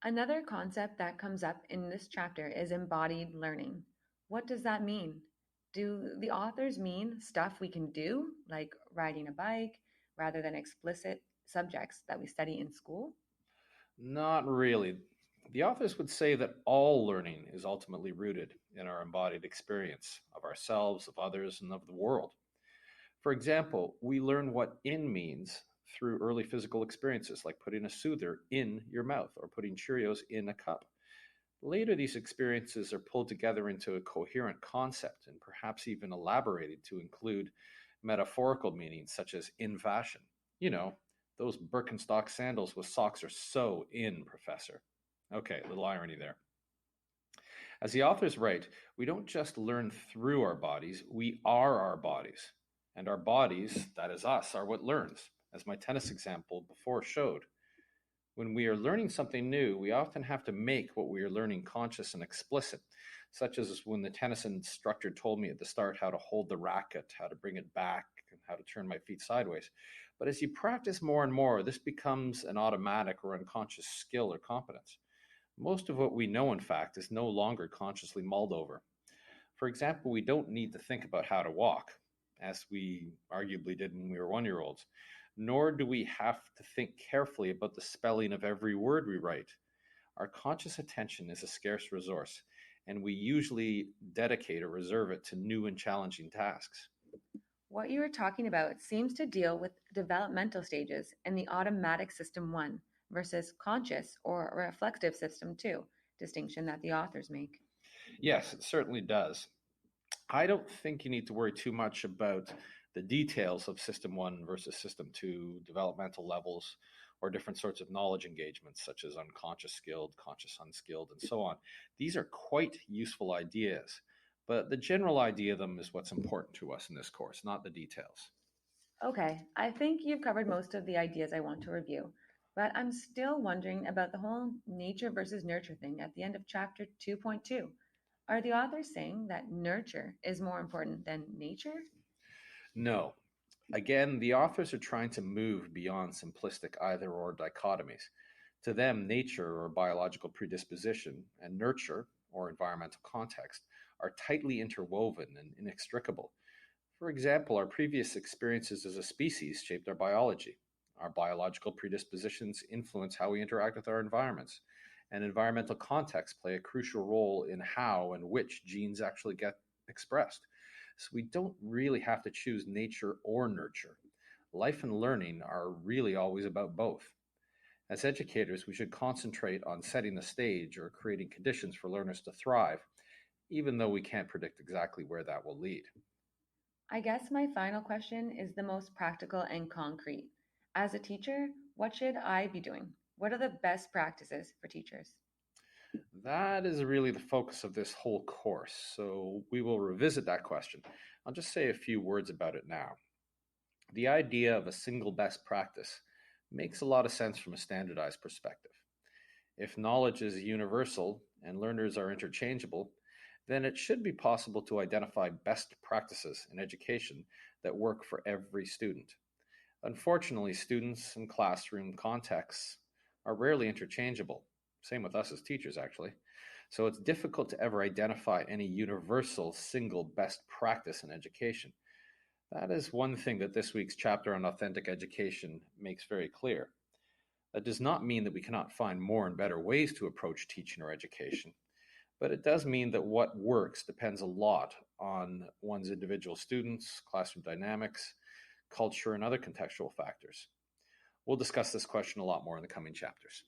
Another concept that comes up in this chapter is embodied learning. What does that mean? Do the authors mean stuff we can do, like riding a bike, rather than explicit subjects that we study in school? Not really. The authors would say that all learning is ultimately rooted in our embodied experience of ourselves, of others, and of the world. For example, we learn what in means through early physical experiences like putting a soother in your mouth or putting Cheerios in a cup. Later, these experiences are pulled together into a coherent concept and perhaps even elaborated to include metaphorical meanings such as in fashion. You know, those Birkenstock sandals with socks are so in, Professor. Okay, little irony there. As the authors write, we don't just learn through our bodies, we are our bodies. And our bodies, that is us, are what learns, as my tennis example before showed. When we are learning something new, we often have to make what we are learning conscious and explicit, such as when the tennis instructor told me at the start how to hold the racket, how to bring it back, and how to turn my feet sideways. But as you practice more and more, this becomes an automatic or unconscious skill or competence. Most of what we know, in fact, is no longer consciously mulled over. For example, we don't need to think about how to walk, as we arguably did when we were 1 year olds, nor do we have to think carefully about the spelling of every word we write. Our conscious attention is a scarce resource, and we usually dedicate or reserve it to new and challenging tasks. What you were talking about seems to deal with developmental stages in the automatic system 1 versus conscious or reflective system 2 distinction that the authors make. Yes, it certainly does. I don't think you need to worry too much about the details of System 1 versus System 2 developmental levels or different sorts of knowledge engagements, such as unconscious skilled, conscious unskilled, and so on. These are quite useful ideas, but the general idea of them is what's important to us in this course, not the details. Okay, I think you've covered most of the ideas I want to review, but I'm still wondering about the whole nature versus nurture thing at the end of chapter 2.2. Are the authors saying that nurture is more important than nature? No. Again, the authors are trying to move beyond simplistic either or dichotomies. To them, nature or biological predisposition and nurture or environmental context are tightly interwoven and inextricable. For example, our previous experiences as a species shaped our biology. Our biological predispositions influence how we interact with our environments, and environmental contexts play a crucial role in how and which genes actually get expressed. So we don't really have to choose nature or nurture. Life and learning are really always about both. As educators, we should concentrate on setting the stage or creating conditions for learners to thrive, even though we can't predict exactly where that will lead. I guess my final question is the most practical and concrete. As a teacher, what should I be doing? What are the best practices for teachers? That is really the focus of this whole course, so we will revisit that question. I'll just say a few words about it now. The idea of a single best practice makes a lot of sense from a standardized perspective. If knowledge is universal and learners are interchangeable, then it should be possible to identify best practices in education that work for every student. Unfortunately, students and classroom contexts are rarely interchangeable. Same with us as teachers, actually. So it's difficult to ever identify any universal single best practice in education. That is one thing that this week's chapter on authentic education makes very clear. That does not mean that we cannot find more and better ways to approach teaching or education, but it does mean that what works depends a lot on one's individual students, classroom dynamics, culture, and other contextual factors. We'll discuss this question a lot more in the coming chapters.